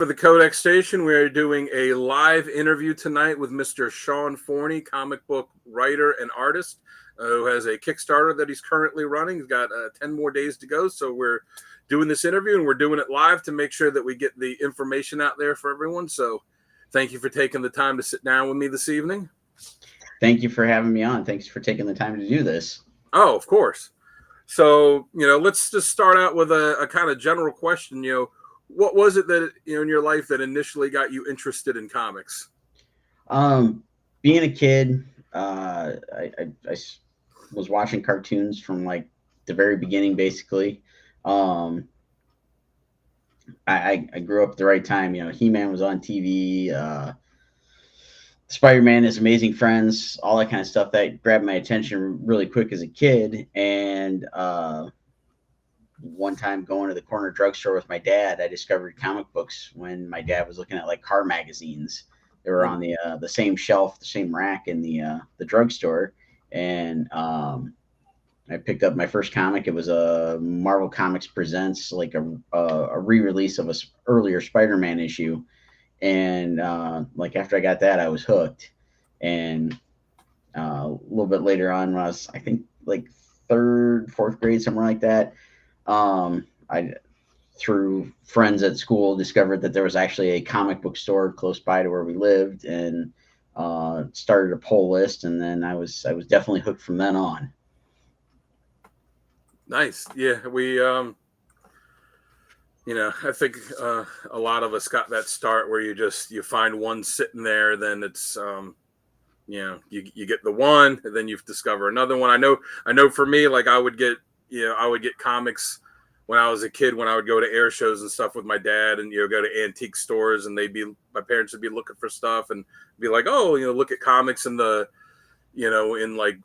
For the Codex Station, we are doing a live interview tonight with Mr. Sean Forney, comic book writer and artist, who has a Kickstarter that he's currently running. He's got 10 more days to go, so we're doing this interview, and we're doing it live to make sure that we get the information out there for everyone. So thank you for taking the time to sit down with me this evening. Thank you for having me on. Thanks for taking the time to do this. Oh, of course. So, let's just start out with a kind of general question. What was it that in your life that initially got you interested in comics? Being a kid, I was watching cartoons from like the very beginning, basically. I grew up at the right time. He-Man was on TV. Spider-Man, His Amazing Friends, all that kind of stuff that grabbed my attention really quick as a kid. And one time going to the corner drugstore with my dad, I discovered comic books when my dad was looking at like car magazines. They were on the same shelf, the same rack in the drugstore, and I picked up my first comic. It was a Marvel Comics Presents, like a re-release of a earlier Spider-Man issue, and like after I got that, I was hooked. And a little bit later on, when I was, I think, like third, fourth grade, somewhere like that, I, through friends at school, discovered that there was actually a comic book store close by to where we lived, and started a pull list, and then I was definitely hooked from then on. Nice. Yeah, we I think a lot of us got that start where you find one sitting there, then it's you get the one, and then you discover another one. I know for me, like I would get comics when I was a kid, when I would go to air shows and stuff with my dad, and go to antique stores, and my parents would be looking for stuff and be like, oh, look at comics in the in like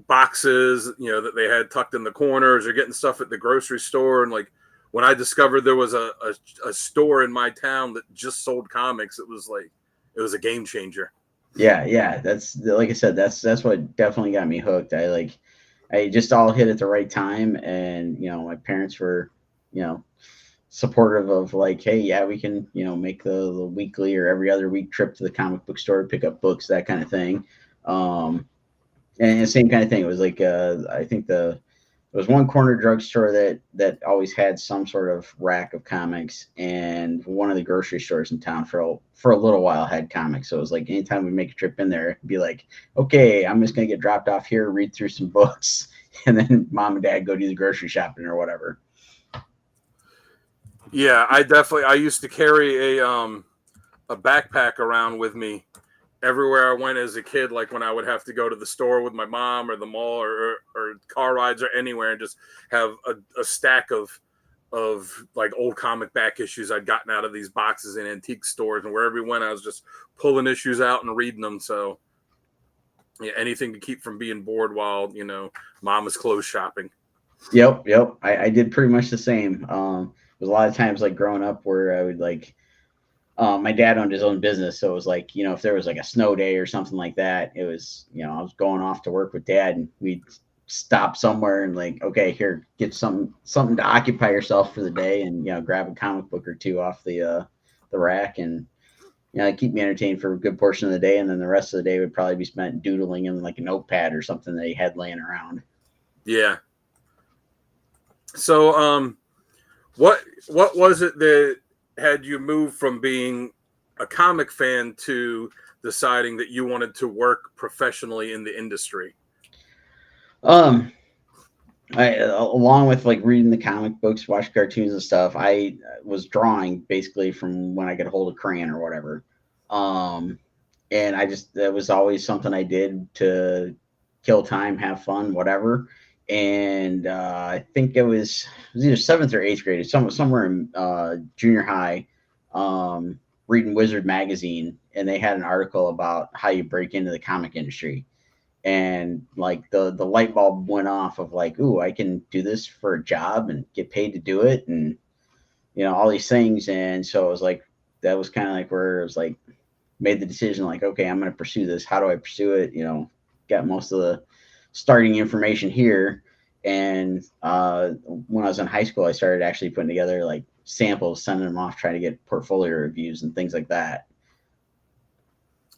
boxes that they had tucked in the corners, or getting stuff at the grocery store. And like when I discovered there was a store in my town that just sold comics, it was a game changer. Yeah, that's, like I said, that's what definitely got me hooked. I just all hit at the right time, and my parents were supportive of, like, hey, yeah, we can make the weekly or every other week trip to the comic book store, pick up books, that kind of thing. And the same kind of thing. It was like I think there was one corner drugstore that always had some sort of rack of comics, and one of the grocery stores in town for a little while had comics. So it was like anytime we make a trip in there, it'd be like, okay, I'm just gonna get dropped off here, read through some books, and then mom and dad go do the grocery shopping or whatever. Yeah, I used to carry a backpack around with me everywhere I went as a kid, like when I would have to go to the store with my mom, or the mall, or car rides, or anywhere, and just have a stack of like old comic back issues I'd gotten out of these boxes in antique stores. And wherever we went, I was just pulling issues out and reading them. So yeah, anything to keep from being bored while mom is clothes shopping. Yep. I did pretty much the same. There was a lot of times, like growing up, where I would like, my dad owned his own business, so it was like, if there was like a snow day or something like that, it was, I was going off to work with dad, and we'd stop somewhere and like, okay, here, get something to occupy yourself for the day, and grab a comic book or two off the rack, and keep me entertained for a good portion of the day, and then the rest of the day would probably be spent doodling in like a notepad or something that he had laying around. Yeah. So what was it that had you moved from being a comic fan to deciding that you wanted to work professionally in the industry? Along with like reading the comic books, watch cartoons and stuff, I was drawing basically from when I could hold a crayon or whatever. And that was always something I did to kill time, have fun, whatever. And I think it was either seventh or eighth grade, somewhere in junior high, reading Wizard magazine, and they had an article about how you break into the comic industry. And like the light bulb went off of like, ooh, I can do this for a job and get paid to do it, and all these things. And so it was like, that was kind of like where it was like, made the decision, like, okay, I'm going to pursue this. How do I pursue it? Got most of the starting information here. And when I was in high school, I started actually putting together like samples, sending them off, trying to get portfolio reviews and things like that.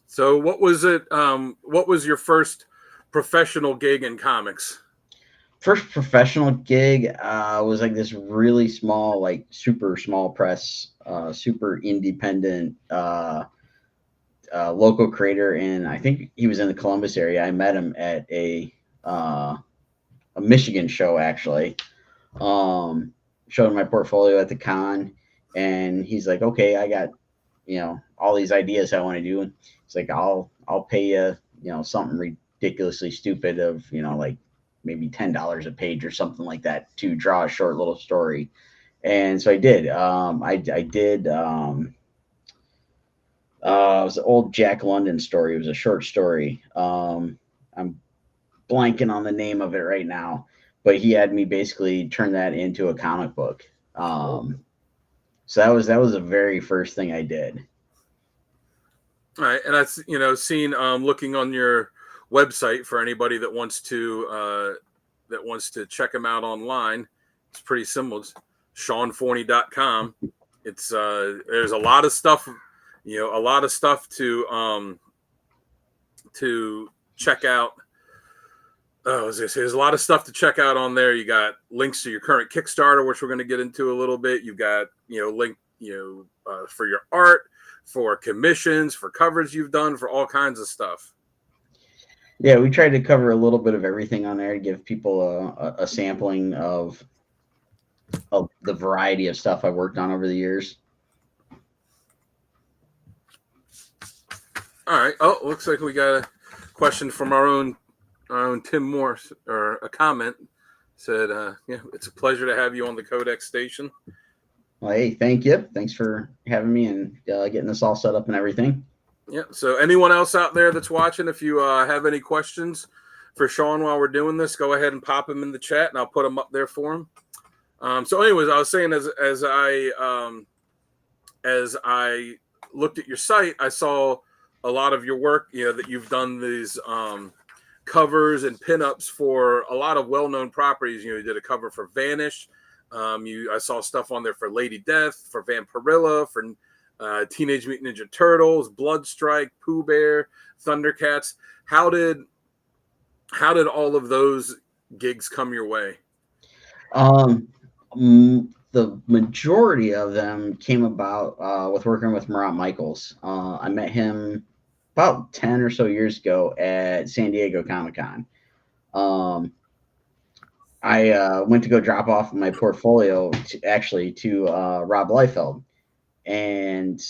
So what was it? What was your first professional gig in comics? First professional gig was like this really small, like super small press, super independent local creator, and I think he was in the Columbus area. I met him at a Michigan show actually. Showed him my portfolio at the con, and he's like, "Okay, I got all these ideas I want to do." And he's like, "I'll pay you something ridiculously stupid of like maybe $10 a page or something like that to draw a short little story." And so I did. I did. It was an old Jack London story. It was a short story. I'm blanking on the name of it right now, but he had me basically turn that into a comic book. Um, so that was the very first thing I did. All right, and that's seen looking on your website for anybody that wants to check him out online. It's pretty simple. It's SeanForney.com. It's there's a lot of stuff, a lot of stuff to check out. Oh, there's a lot of stuff to check out on there. You got links to your current Kickstarter, which we're going to get into a little bit. You've got link for your art, for commissions, for covers you've done, for all kinds of stuff. Yeah, we tried to cover a little bit of everything on there to give people a sampling of the variety of stuff I've worked on over the years. All right. Oh, looks like we got a question from our own Tim Morse, or a comment. Said, yeah, it's a pleasure to have you on the Codex station. Well, hey, thank you. Thanks for having me and getting this all set up and everything. Yeah. So anyone else out there that's watching, if you have any questions for Sean while we're doing this, go ahead and pop them in the chat, and I'll put them up there for him. So, anyways, I was saying as I looked at your site, I saw a lot of your work. That you've done these covers and pinups for a lot of well-known properties. You did a cover for Vanish. I saw stuff on there for Lady Death, for Vampirilla, for Teenage Mutant Ninja Turtles, Bloodstrike, Pooh Bear, Thundercats. How did all of those gigs come your way? The majority of them came about with working with Murat Michaels. I met him about 10 or so years ago at San Diego Comic-Con. I went to go drop off my portfolio to Rob Liefeld, and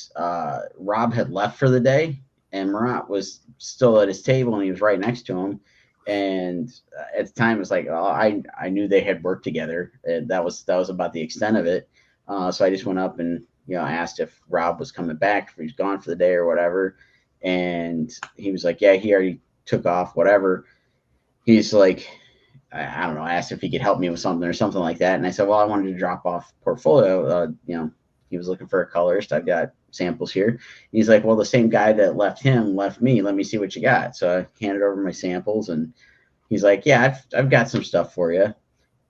Rob had left for the day, and Murat was still at his table, and he was right next to him. And at the time, it was like, oh, I knew they had worked together. And that was about the extent of it. So I just went up and asked if Rob was coming back, if he's gone for the day or whatever. And he was like, yeah, he already took off, whatever. He's like, I don't know, I asked if he could help me with something or something like that. And I said, well, I wanted to drop off portfolio. He was looking for a colorist. I've got samples here. And he's like, well, the same guy that left him left me. Let me see what you got. So I handed over my samples, and he's like, yeah, I've got some stuff for you.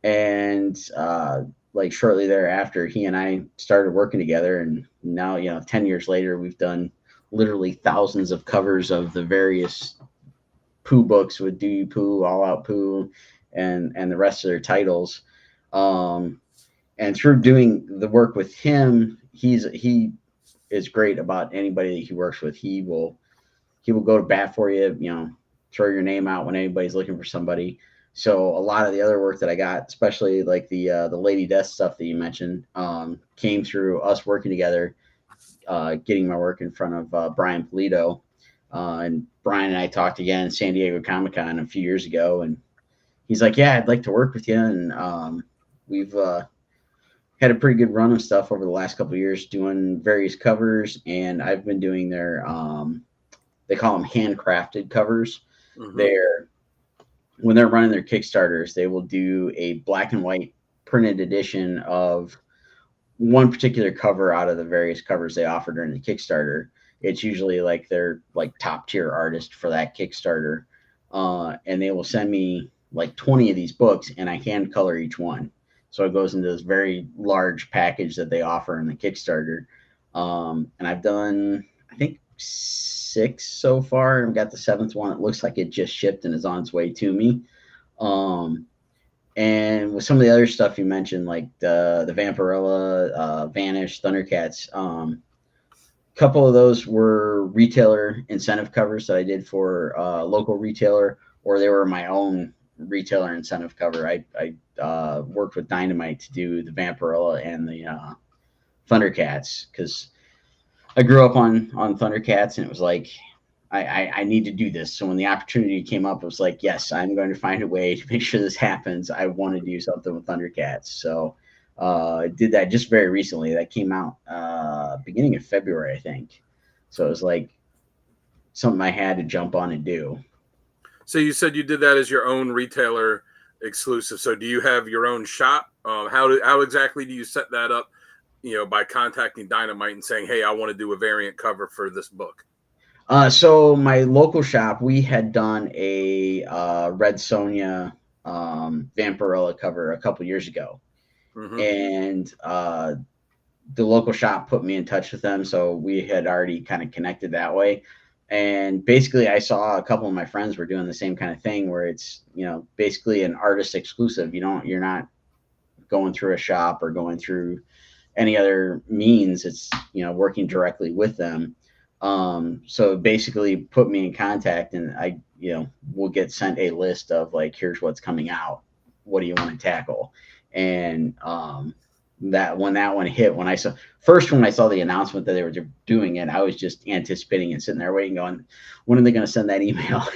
And like shortly thereafter, he and I started working together. And now, 10 years later, we've done literally thousands of covers of the various Pooh books with Do You Pooh, All Out Pooh, and the rest of their titles. And through doing the work with him, he is great about anybody that he works with. He will go to bat for you, throw your name out when anybody's looking for somebody. So a lot of the other work that I got, especially like the Lady Death stuff that you mentioned, came through us working together, getting my work in front of Brian Polito. And Brian and I talked again at San Diego Comic-Con a few years ago, and he's like, yeah, I'd like to work with you. And we've had a pretty good run of stuff over the last couple of years doing various covers, and I've been doing their they call them handcrafted covers. Mm-hmm. When they're running their Kickstarters, they will do a black and white printed edition of one particular cover out of the various covers they offer during the Kickstarter. It's usually like their top tier artist for that Kickstarter, and they will send me like 20 of these books, and I hand color each one. So it goes into this very large package that they offer in the Kickstarter. And I've done, I think, 6 so far. I've got the 7th one. It looks like it just shipped and is on its way to me. And with some of the other stuff you mentioned, like the Vampirella, Vanish, Thundercats, couple of those were retailer incentive covers that I did for a local retailer, or they were my own retailer incentive cover. I worked with Dynamite to do the Vampirella and the Thundercats because I grew up on Thundercats, and it was like I need to do this. So when the opportunity came up, it was like, yes, I'm going to find a way to make sure this happens. I want to do something with Thundercats. So I did that just very recently. That came out beginning of February, I think. So it was like something I had to jump on and do. So you said you did that as your own retailer exclusive. So do you have your own shop? How exactly do you set that up? By contacting Dynamite and saying, "Hey, I want to do a variant cover for this book." So my local shop, we had done a Red Sonja Vampirella cover a couple years ago, and the local shop put me in touch with them, so we had already kind of connected that way. And basically, I saw a couple of my friends were doing the same kind of thing, where it's basically an artist exclusive. You're not going through a shop or going through any other means. It's working directly with them. So basically put me in contact, and I, will get sent a list of like, here's what's coming out. What do you want to tackle? And that when that one hit, when I saw the announcement that they were doing it, I was just anticipating and sitting there waiting, going, when are they going to send that email?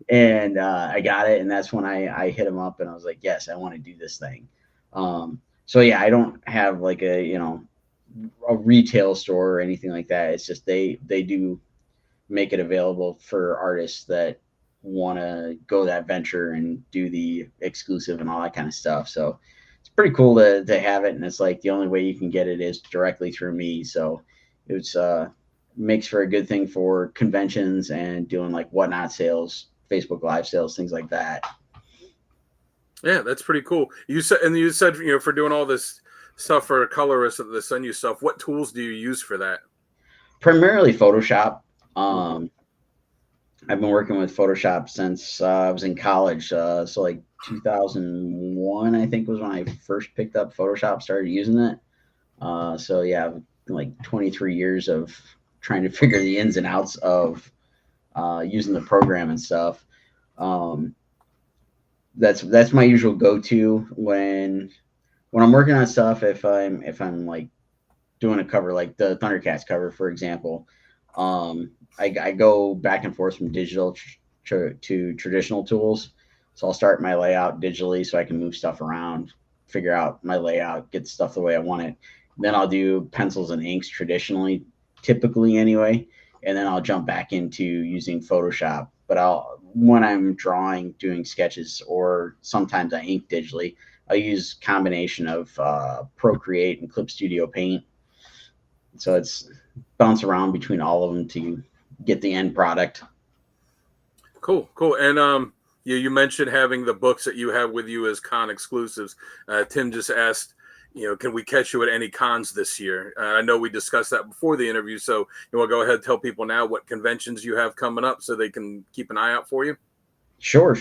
And I got it, and that's when I hit them up, and I was like, yes, I want to do this thing. So yeah, I don't have like a retail store or anything like that. It's just they do make it available for artists that want to go that venture and do the exclusive and all that kind of stuff. So it's pretty cool to have it. And it's like the only way you can get it is directly through me. So it's makes for a good thing for conventions and doing like whatnot sales, Facebook Live sales, things like that. Yeah, that's pretty cool. You said for doing all this stuff for colorists that send you stuff, what tools do you use for that? Primarily Photoshop. I've been working with Photoshop since I was in college. So like 2001, I think, was when I first picked up Photoshop, started using it. So yeah, like 23 years of trying to figure the ins and outs of using the program and stuff. That's my usual go-to when I'm working on stuff. If I'm like doing a cover, like the Thundercats cover, for example, I go back and forth from digital to traditional tools. So I'll start my layout digitally so I can move stuff around, figure out my layout, get stuff the way I want it. Then I'll do pencils and inks traditionally, typically anyway, and then I'll jump back into using Photoshop. But when I'm drawing, doing sketches, or sometimes I ink digitally, I use combination of Procreate and Clip Studio Paint. So it's bounce around between all of them to get the end product. Cool. And you mentioned having the books that you have with you as con exclusives. Tim just asked, can we catch you at any cons this year? I know we discussed that before the interview, so you want to go ahead and tell people now what conventions you have coming up so they can keep an eye out for you? Sure.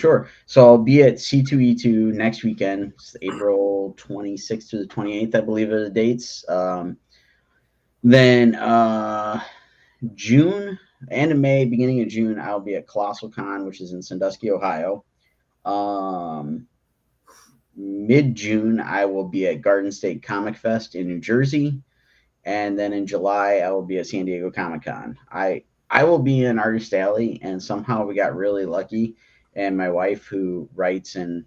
So I'll be at C2E2 next weekend. It's April 26th to the 28th, I believe, are the dates. Then June, end of May, beginning of June, I'll be at Colossal Con, which is in Sandusky, Ohio. Mid-June, I will be at Garden State Comic Fest in New Jersey. And then in July, I will be at San Diego Comic-Con. I will be in Artist Alley, and somehow we got really lucky. And my wife, who writes and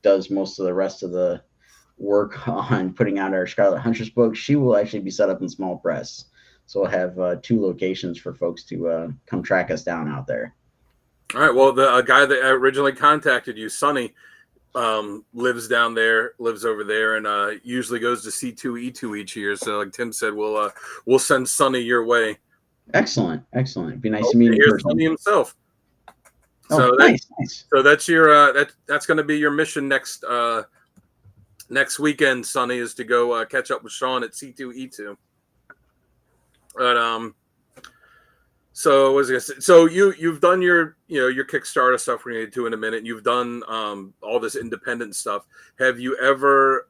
does most of the rest of the work on putting out our Scarlet Huntress book, she will actually be set up in small press. So we'll have 2 locations for folks to come track us down out there. All right. Well, the guy that originally contacted you, Sonny, lives over there, and usually goes to C2E2 each year. So, like Tim said, we'll send Sonny your way. Excellent. It'd be nice to meet you. Here's Sonny himself. So nice. So that's your that's going to be your mission next next weekend, Sonny, is to go catch up with Sean at C2E2. But so what was I gonna say? So you've done your your Kickstarter stuff we're gonna get to in a minute. You've done all this independent stuff. Have you ever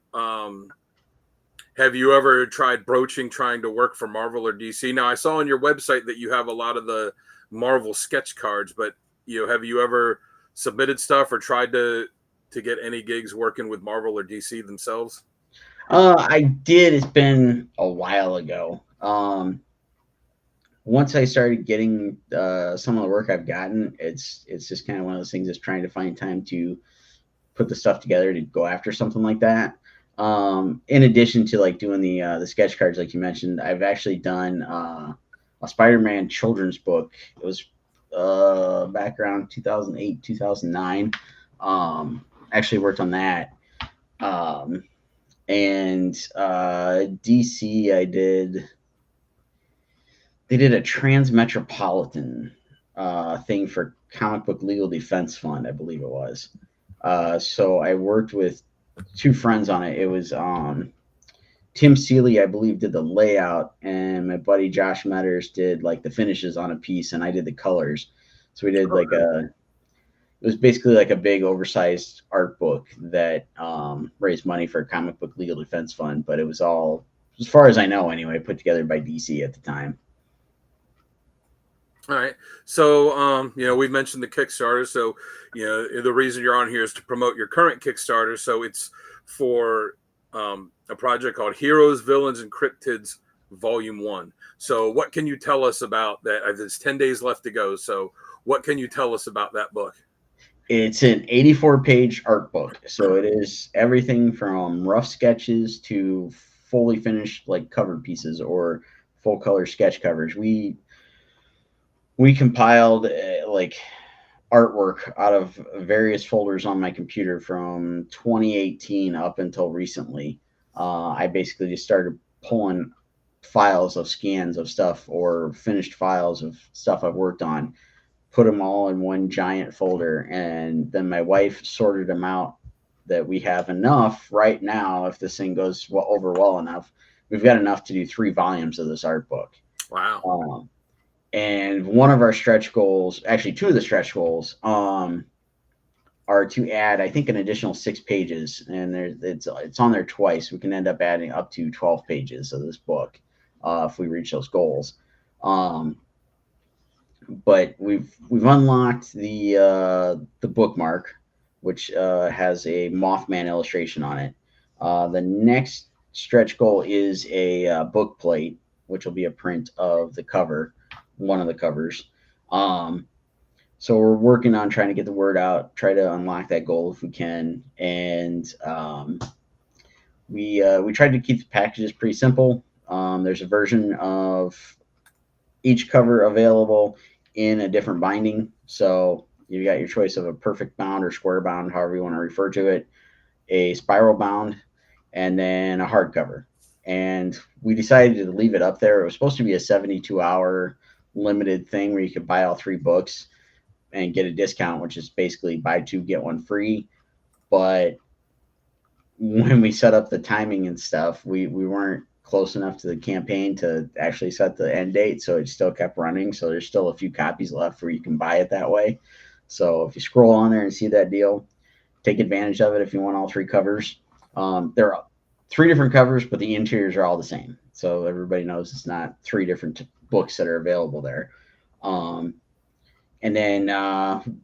tried trying to work for Marvel or DC? Now I saw on your website that you have a lot of the Marvel sketch cards, but have you ever submitted stuff or tried to get any gigs working with Marvel or DC themselves? I did. It's been a while ago. Once I started getting some of the work I've gotten, it's just kind of one of those things that's trying to find time to put the stuff together to go after something like that. In addition to like doing the sketch cards, like you mentioned, I've actually done a Spider-Man children's book. It was back around 2008, 2009. Actually worked on that. And DC, they did a Transmetropolitan thing for Comic Book Legal Defense Fund, I believe it was. So I worked with two friends on it. It was Tim Seeley, I believe, did the layout, and my buddy Josh Metters did like the finishes on a piece, and I did the colors. So we did it was basically like a big oversized art book that raised money for Comic Book Legal Defense Fund, but it was all, as far as I know anyway, put together by DC at the time. All right. So, we've mentioned the Kickstarter. So, the reason you're on here is to promote your current Kickstarter. So it's for a project called Heroes, Villains, and Cryptids Volume 1. So what can you tell us about that? There's 10 days left to go. So what can you tell us about that book? It's an 84-page art book. So it is everything from rough sketches to fully finished like cover pieces or full color sketch covers. We compiled like artwork out of various folders on my computer from 2018 up until recently. I basically just started pulling files of scans of stuff or finished files of stuff I've worked on, put them all in one giant folder, and then my wife sorted them out that we have enough right now. If this thing goes over well enough, we've got enough to do 3 volumes of this art book. Wow. And one of our stretch goals, actually 2 of the stretch goals, are to add, I think, an additional 6 pages, and it's on there twice. We can end up adding up to 12 pages of this book if we reach those goals. But we've unlocked the bookmark, which has a Mothman illustration on it. The next stretch goal is a book plate, which will be a print of the cover, one of the covers. So we're working on trying to get the word out, try to unlock that goal if we can, and we tried to keep the packages pretty simple. There's a version of each cover available in a different binding, so you got your choice of a perfect bound or square bound, however you want to refer to it, a spiral bound, and then a hardcover. And we decided to leave it up there. It was supposed to be a 72-hour limited thing where you could buy all 3 books and get a discount, which is basically buy 2 get 1 free. But when we set up the timing and stuff, we weren't close enough to the campaign to actually set the end date, so it still kept running. So there's still a few copies left where you can buy it that way. So if you scroll on there and see that deal, take advantage of it if you want all 3 covers. There are 3 different covers, but the interiors are all the same, so everybody knows it's not 3 different books that are available there. And then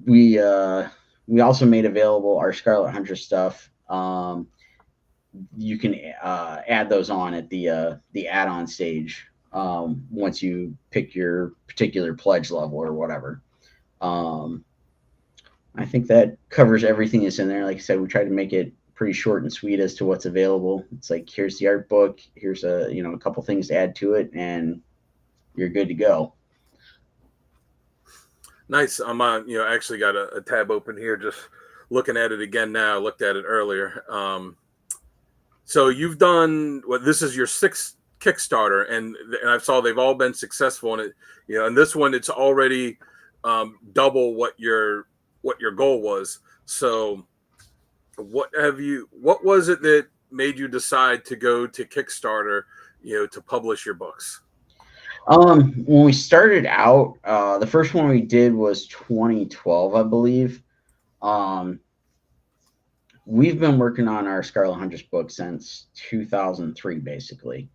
we also made available our Scarlet Huntress stuff. You can add those on at the add-on stage once you pick your particular pledge level or whatever. I think that covers everything that's in there. Like I said, we tried to make it pretty short and sweet as to what's available. It's like, here's the art book, here's a couple things to add to it, and you're good to go. Nice. I'm on, actually got a tab open here, just looking at it again now. I looked at it earlier. So you've done this is your 6th Kickstarter, and I saw they've all been successful. And and this one, it's already double what your goal was. So what was it that made you decide to go to Kickstarter, to publish your books? When we started out, the first one we did was 2012, I believe. Um, we've been working on our Scarlet Huntress book since 2003, basically.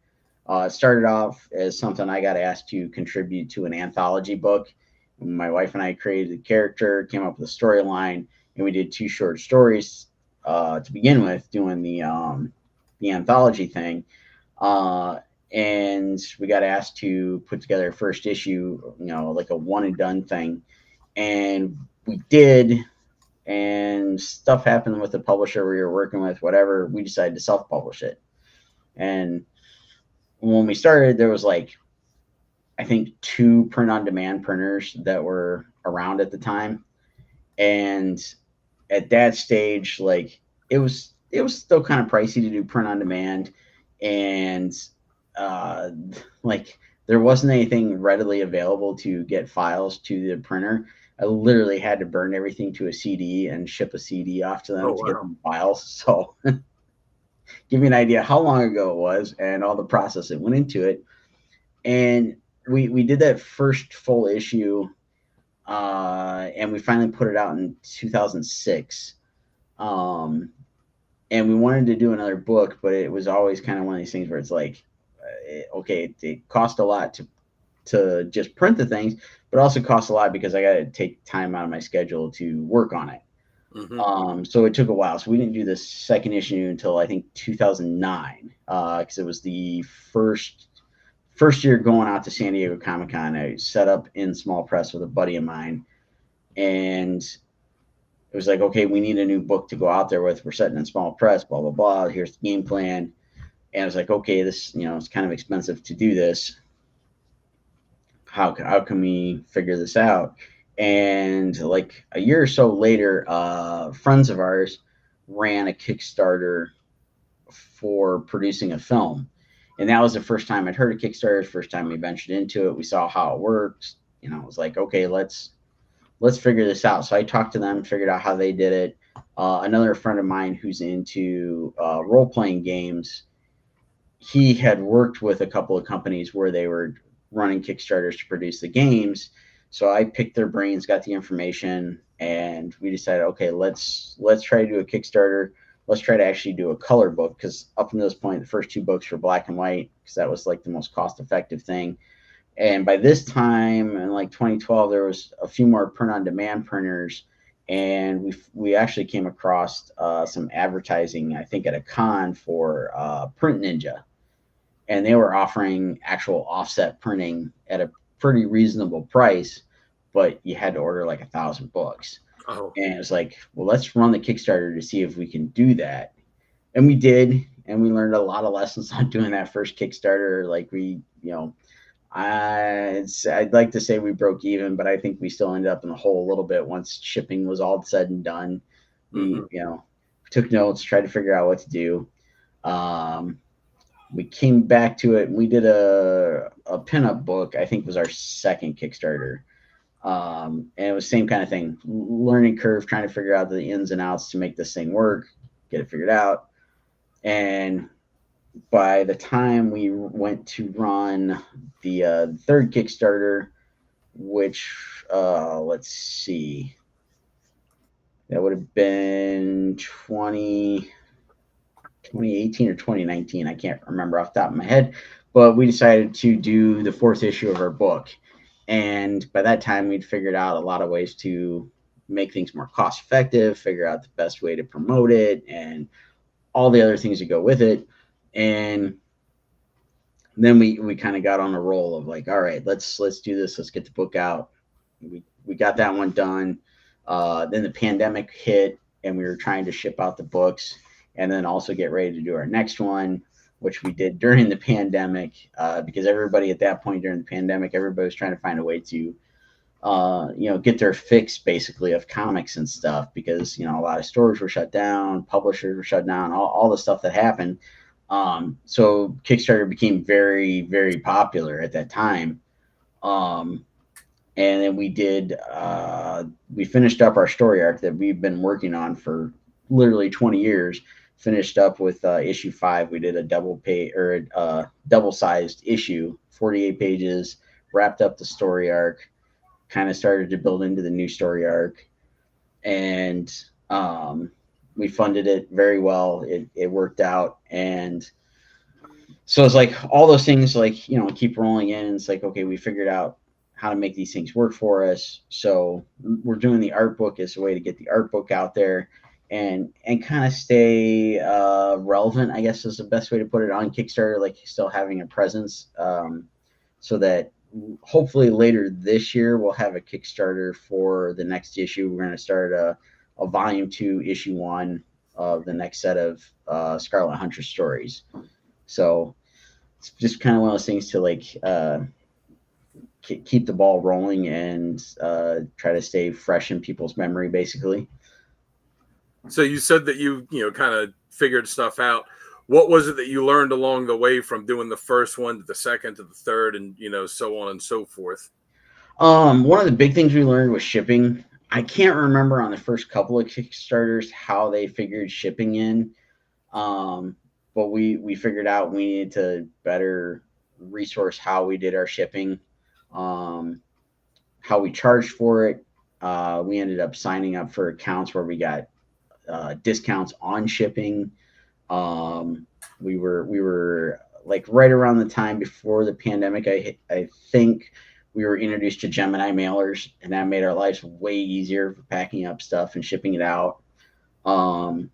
It started off as something I got asked to contribute to an anthology book. My wife and I created the character, came up with a storyline, and we did two short stories to begin with, doing the anthology thing. Uh, and we got asked to put together a first issue, like a one and done thing, and we did. And stuff happened with the publisher we were working with. Whatever, we decided to self-publish it. And when we started, there was like, I think, two print-on-demand printers that were around at the time, and at that stage, like, it was still kind of pricey to do print on demand, and uh, like, there wasn't anything readily available to get files to the printer. I literally had to burn everything to a CD and ship a CD off to them Oh to get wow. them files. So give me an idea how long ago it was and all the process that went into it. And we did that first full issue, and we finally put it out in 2006. Um, and we wanted to do another book, but it was always kind of one of these things where it's like, okay, it cost a lot to just print the things, but also costs a lot because I got to take time out of my schedule to work on it. Hmm. So it took a while. So we didn't do the second issue until I think 2009, because it was the first year going out to San Diego Comic Con. I set up in small press with a buddy of mine, and it was like, okay, we need a new book to go out there with. We're setting in small press, blah blah blah. Here's the game plan. And I was like, okay, this, it's kind of expensive to do this. How can we figure this out? And like a year or so later, friends of ours ran a Kickstarter for producing a film, and that was the first time I'd heard of Kickstarter. First time we ventured into it, we saw how it works. It was like, okay, let's figure this out. So I talked to them, figured out how they did it. Another friend of mine who's into role playing games, he had worked with a couple of companies where they were running Kickstarters to produce the games. So I picked their brains, got the information, and we decided, okay, let's try to do a Kickstarter. Let's try to actually do a color book, because up until this point, the first two books were black and white, because that was like the most cost effective thing. And by this time, in like 2012, there was a few more print on demand printers, and we actually came across some advertising, I think, at a con for Print Ninja, and they were offering actual offset printing at a pretty reasonable price, but you had to order like 1,000 books. Oh. And it was like, well, let's run the Kickstarter to see if we can do that. And we did, and we learned a lot of lessons on doing that first Kickstarter. Like, I'd like to say we broke even, but I think we still ended up in the hole a little bit once shipping was all said and done. Hmm. We took notes, tried to figure out what to do. We came back to it, and we did a pinup book. I think was our second Kickstarter, and it was same kind of thing, learning curve, trying to figure out the ins and outs to make this thing work, get it figured out. And by the time we went to run the third Kickstarter, which let's see, that would have been 2018 or 2019. I can't remember off the top of my head, but we decided to do the fourth issue of our book. And by that time, we'd figured out a lot of ways to make things more cost effective, figure out the best way to promote it, and all the other things that go with it. And then we kind of got on a roll of like, all right, let's do this. Let's get the book out. We got that one done. Then the pandemic hit, and we were trying to ship out the books, and then also get ready to do our next one, which we did during the pandemic, because everybody at that point during the pandemic, everybody was trying to find a way to get their fix basically of comics and stuff, because a lot of stores were shut down, publishers were shut down, all the stuff that happened. So Kickstarter became very, very popular at that time. And then we finished up our story arc that we've been working on for literally 20 years, finished up with issue 5. We did a double sized issue, 48 pages, wrapped up the story arc, kind of started to build into the new story arc, and we funded it very well. It worked out, and so it's like all those things, like, you know, keep rolling in. And it's like, okay, we figured out how to make these things work for us. So we're doing the art book as a way to get the art book out there, and kind of stay relevant, I guess is the best way to put it, on Kickstarter, like still having a presence, so that hopefully later this year we'll have a Kickstarter for the next issue. We're going to start a volume 2, issue 1 of the next set of Scarlet Hunter stories. So it's just kind of one of those things to like keep the ball rolling and try to stay fresh in people's memory, basically. So you said that you know, kind of figured stuff out. What was it that you learned along the way from doing the first one to the second to the third, and, you know, so on and so forth? One of the big things we learned was shipping. I can't remember on the first couple of Kickstarters how they figured shipping in, but we figured out we needed to better resource how we did our shipping, how we charged for it. We ended up signing up for accounts where we got discounts on shipping. We were like right around the time before the pandemic. I think we were introduced to Gemini mailers, and that made our lives way easier for packing up stuff and shipping it out. Um,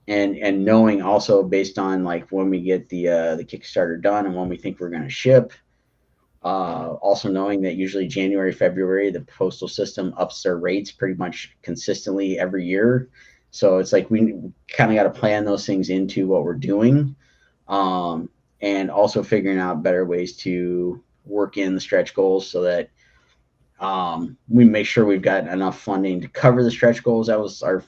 and knowing also, based on like when we get the Kickstarter done and when we think we're going to ship. Also knowing that usually January, February, the postal system ups their rates pretty much consistently every year. So it's like we kind of got to plan those things into what we're doing, and also figuring out better ways to work in the stretch goals so that we make sure we've got enough funding to cover the stretch goals. That was our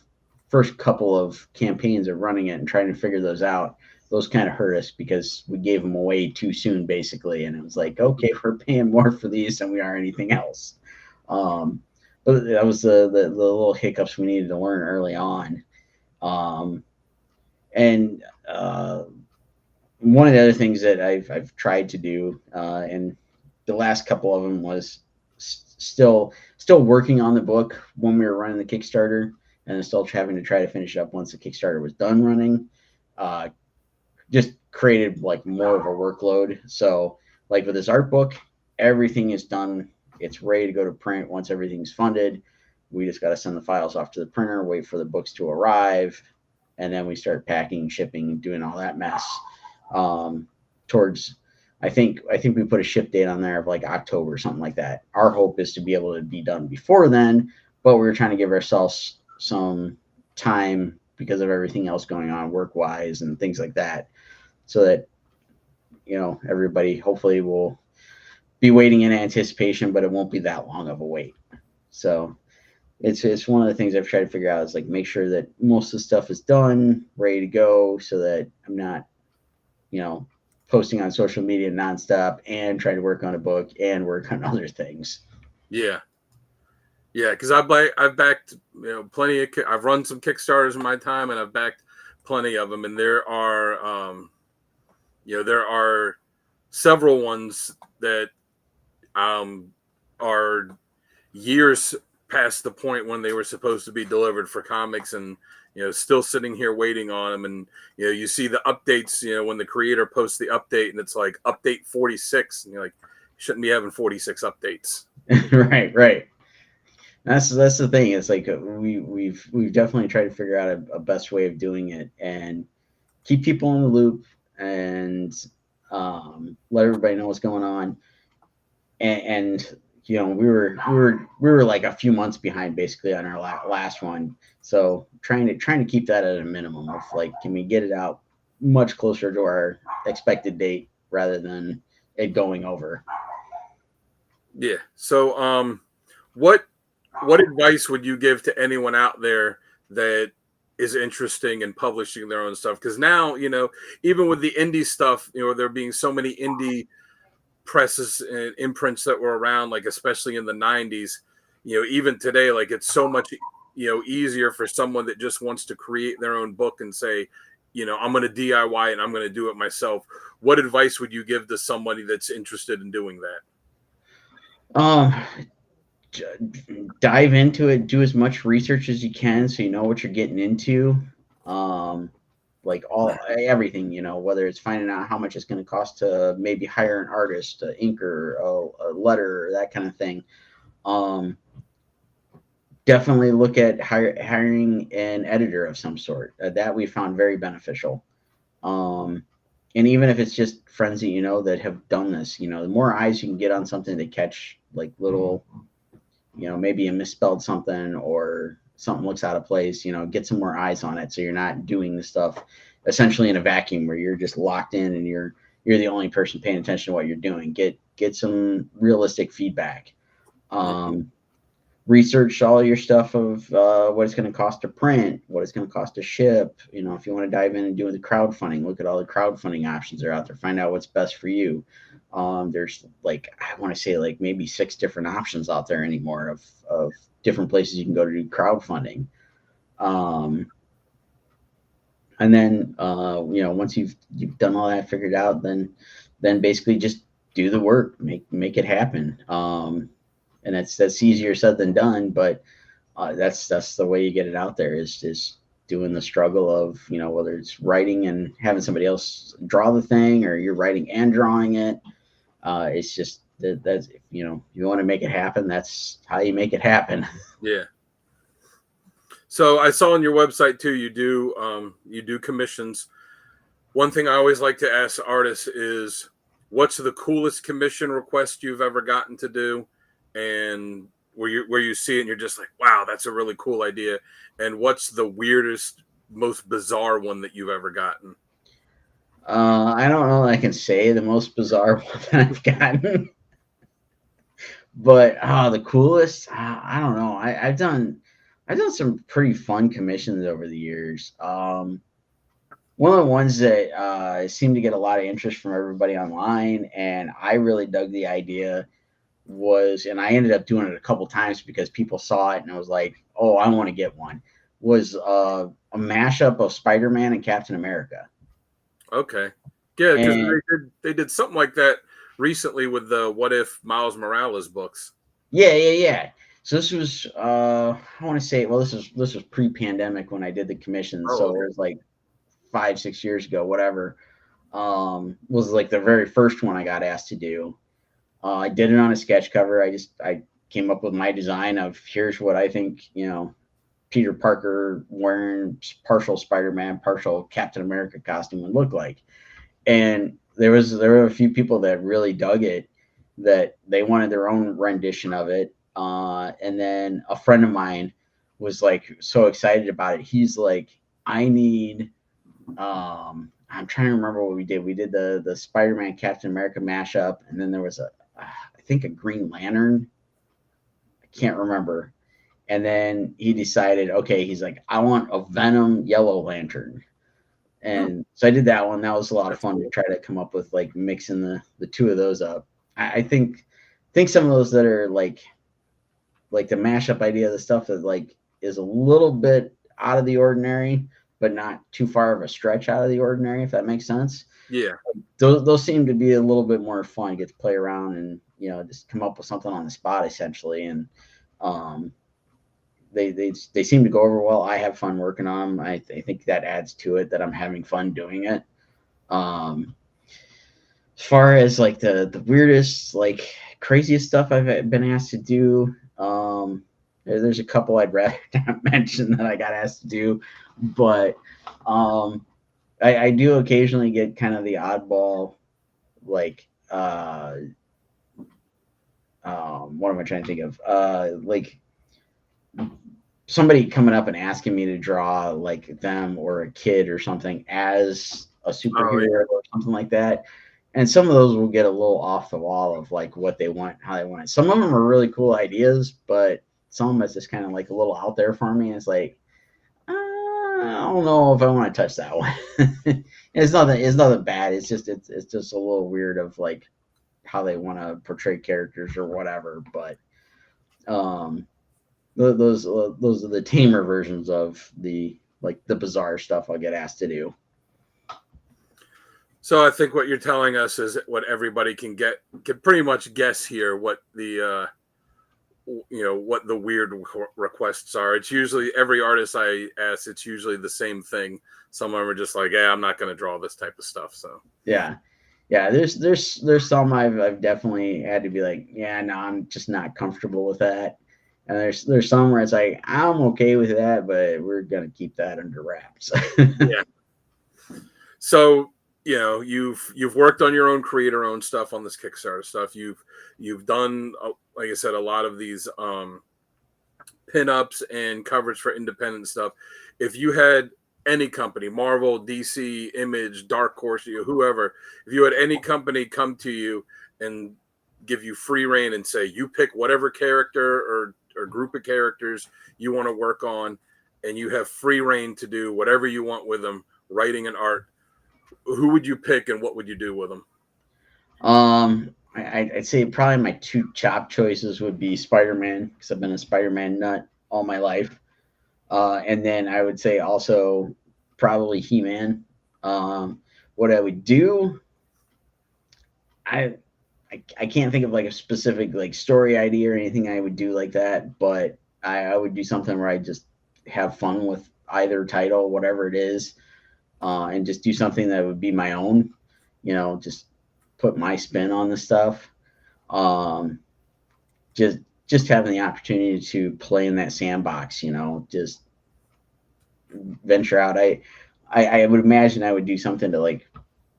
first couple of campaigns of running it and trying to figure those out. Those kind of hurt us because we gave them away too soon, basically. And it was like, okay, we're paying more for these than we are anything else. But that was the little hiccups we needed to learn early on. And one of the other things that I've tried to do, and the last couple of them was still working on the book when we were running the Kickstarter, and still having to try to finish it up once the Kickstarter was done running. Just created like more of a workload. So like with this art book, everything is done. It's ready to go to print. Once everything's funded, we just got to send the files off to the printer, wait for the books to arrive, and then we start packing, shipping, doing all that mess. Towards, I think we put a ship date on there of like October or something like that. Our hope is to be able to be done before then, but we were trying to give ourselves some time because of everything else going on work-wise and things like that, so that, you know, everybody hopefully will be waiting in anticipation, but it won't be that long of a wait. So it's one of the things I've tried to figure out, is like make sure that most of the stuff is done, ready to go, so that I'm not, you know, posting on social media nonstop and trying to work on a book and work on other things. Yeah. Yeah, because I've backed, you know, plenty of. I've run some Kickstarters in my time, and I've backed plenty of them. And there are, you know, there are several ones that are years past the point when they were supposed to be delivered for comics, and, you know, still sitting here waiting on them. And, you know, you see the updates, you know, when the creator posts the update, and it's like update 46, and you're like, shouldn't be having 46 updates. Right. That's the thing. It's like we've definitely tried to figure out a best way of doing it and keep people in the loop, and let everybody know what's going on. And you know, we were like a few months behind basically on our last one. So trying to keep that at a minimum of like, can we get it out much closer to our expected date rather than it going over. Yeah. So what advice would you give to anyone out there that is interesting in publishing their own stuff? Because now, you know, even with the indie stuff, you know, there being so many indie presses and imprints that were around, like especially in the 90s, you know, even today, like it's so much, you know, easier for someone that just wants to create their own book and say, I'm going to DIY and I'm going to do it myself. What advice would you give to somebody that's interested in doing that? Um, dive into it. Do as much research as you can so you know what you're getting into. Um, like everything, whether it's finding out how much it's going to cost to maybe hire an artist, an inker, a letter, that kind of thing. Um, definitely look at hiring an editor of some sort. That we found very beneficial. Um, and even if it's just friends that that have done this, the more eyes you can get on something to catch like little, maybe a misspelled something or something looks out of place, get some more eyes on it so you're not doing the stuff essentially in a vacuum where you're just locked in and you're the only person paying attention to what you're doing. Get some realistic feedback. Um, research all your stuff of what it's going to cost to print, what it's going to cost to ship. If you want to dive in and do the crowdfunding, look at all the crowdfunding options that are out there. Find out what's best for you. There's I want to say maybe 6 different options out there anymore of different places you can go to do crowdfunding. And then once you've done all that figured out, then basically just do the work, make it happen. And that's easier said than done, but that's the way you get it out there is doing the struggle of whether it's writing and having somebody else draw the thing or you're writing and drawing it. It's just that's you want to make it happen. That's how you make it happen. Yeah. So I saw on your website too, you do commissions. One thing I always like to ask artists is, what's the coolest commission request you've ever gotten to do, and where you see it and you're just like, wow, that's a really cool idea. And what's the weirdest, most bizarre one that you've ever gotten? I don't know that I can say the most bizarre one that I've gotten, but the coolest, I don't know. I've done some pretty fun commissions over the years. One of the ones that seemed to get a lot of interest from everybody online, and I really dug the idea was, and I ended up doing it a couple times because people saw it and I was like, oh, I want to get one. Was a mashup of Spider-Man and Captain America. Okay, yeah, because And they did something like that recently with the What If Miles Morales books. yeah. So this was I want to say, well, this was pre-pandemic when I did the commission, Oh, so it okay. was like 5-6 years ago, whatever. Was like the very first one I got asked to do. I did it on a sketch cover. I came up with my design of here's what I think Peter Parker wearing partial Spider-Man, partial Captain America costume would look like. And there were a few people that really dug it, that they wanted their own rendition of it. And then a friend of mine was like so excited about it. He's like, I need I'm trying to remember what we did. We did the Spider-Man Captain America mashup, and then there was I think a Green Lantern. I can't remember. And then he decided, okay, he's like, I want a Venom Yellow Lantern. Hmm, And so I did that one. That was a lot of that's fun to cool. try to come up with like mixing the two of those up. I think some of those that are like the mashup idea, the stuff that like is a little bit out of the ordinary, but not too far of a stretch out of the ordinary, if that makes sense. Yeah, Those seem to be a little bit more fun. Get to play around and just come up with something on the spot essentially, and um, they seem to go over well. I have fun working on them. I think that adds to it that I'm having fun doing it. Um, as far as like the weirdest, like craziest stuff I've been asked to do, there's a couple I'd rather not mention that I got asked to do, but um, I do occasionally get kind of the oddball, like what am I trying to think of? Like somebody coming up and asking me to draw like them or a kid or something as a oh yeah, superhero or something like that. And some of those will get a little off the wall of like what they want, how they want it. Some of them are really cool ideas, but some of them is just kind of like a little out there for me. It's like, I don't know if I want to touch that one. It's nothing bad. It's just a little weird of like how they want to portray characters or whatever. But um, those are the tamer versions of the like the bizarre stuff I'll get asked to do. So I think what you're telling us is what everybody can pretty much guess here what the what the weird requests are. It's usually every artist I ask, it's usually the same thing. Some of them are just like, yeah, I'm not going to draw this type of stuff. So Yeah. Yeah, there's some I've definitely had to be like, yeah, no, I'm just not comfortable with that. And there's some where it's like, I'm okay with that, but we're gonna keep that under wraps. yeah. So you've worked on your own creator-owned stuff on this Kickstarter stuff. You've done like I said, a lot of these pinups and coverage for independent stuff. If you had any company, Marvel, DC, Image, Dark Horse, whoever, if you had any company come to you and give you free reign and say, you pick whatever character or group of characters you want to work on, and you have free reign to do whatever you want with them, writing and art, who would you pick and what would you do with them? I'd say probably my two top choices would be Spider-Man, because I've been a Spider-Man nut all my life. And then I would say also probably He-Man. What I would do, I, I can't think of like a specific like story idea or anything I would do like that, but I would do something where I just have fun with either title, whatever it is, and just do something that would be my own. Just put my spin on the stuff. Um, just just having the opportunity to play in that sandbox, just venture out. I would imagine I would do something to like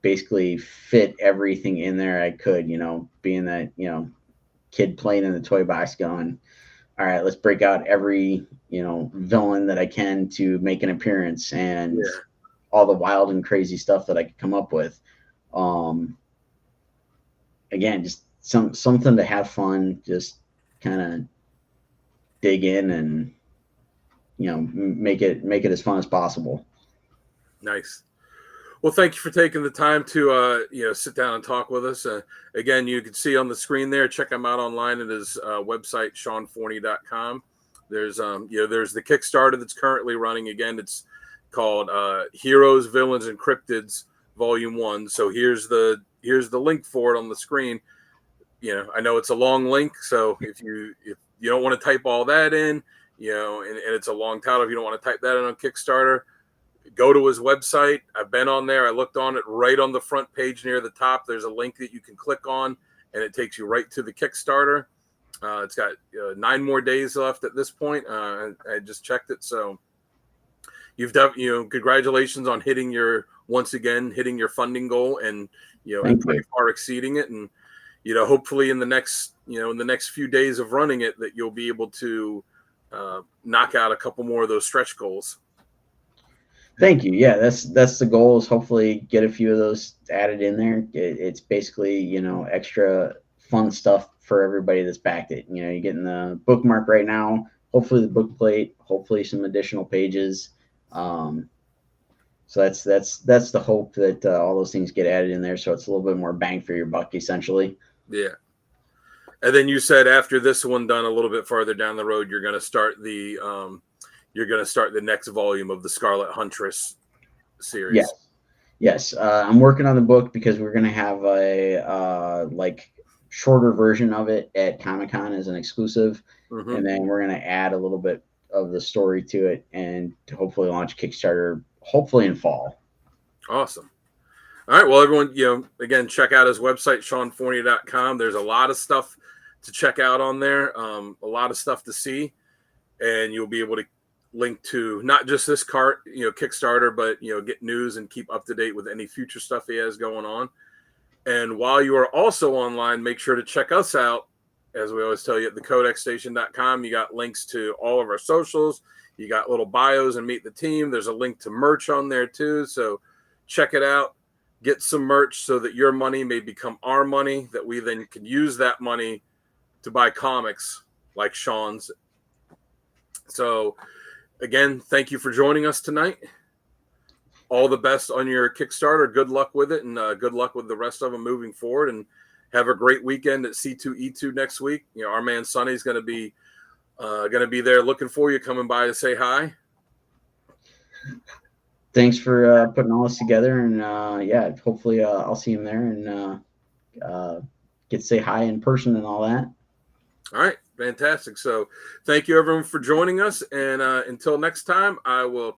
basically fit everything in there I could, being that, kid playing in the toy box going, all right, let's break out every, villain that I can to make an appearance and Yeah. all the wild and crazy stuff that I could come up with. Um, Again, just something to have fun, just kind of dig in and, make it as fun as possible. Nice. Well, thank you for taking the time to sit down and talk with us. Again, you can see on the screen there. Check him out online at his website, SeanForney.com. There's there's the Kickstarter that's currently running. Again, it's called Heroes, Villains, and Cryptids Volume 1. So here's the link for it on the screen. I know it's a long link, so if you don't want to type all that in, and it's a long title, if you don't want to type that in on Kickstarter, go to his website. I've been on there. I looked on it. Right on the front page near the top, there's a link that you can click on, and it takes you right to the Kickstarter. It's got 9 more days left at this point. I just checked it. So you've done, congratulations on hitting your funding goal and, and pretty far exceeding it. And, hopefully in the next few days of running it, that you'll be able to knock out a couple more of those stretch goals. Thank you. Yeah, that's the goal, is hopefully get a few of those added in there. It's basically, extra fun stuff for everybody that's backed it. You're getting the bookmark right now, hopefully the book plate, hopefully some additional pages. So that's the hope, that all those things get added in there, so it's a little bit more bang for your buck, essentially. Yeah. And then you said after this one done, a little bit farther down the road, you're going to start the next volume of the Scarlet Huntress series. Yes. I'm working on the book because we're going to have a like shorter version of it at Comic-Con as an exclusive. Mm-hmm. And then we're going to add a little bit of the story to it, and to hopefully launch Kickstarter hopefully in fall. Awesome. All right. Well, everyone, again, check out his website, SeanForney.com. There's a lot of stuff to check out on there, a lot of stuff to see, and you'll be able to link to not just this Kickstarter, but, get news and keep up to date with any future stuff he has going on. And while you are also online, make sure to check us out, as we always tell you, at thecodexstation.com. You got links to all of our socials. You got little bios and meet the team. There's a link to merch on there too. So check it out. Get some merch so that your money may become our money, that we then can use that money to buy comics like Sean's. So again, thank you for joining us tonight. All the best on your Kickstarter. Good luck with it, and good luck with the rest of them moving forward. And have a great weekend at C2E2 next week. Our man Sonny's going to be there looking for you, coming by to say hi. thanks for putting all this together, and yeah, hopefully I'll see him there and get to say hi in person and all that. All right, fantastic. So thank you everyone for joining us, and until next time, I will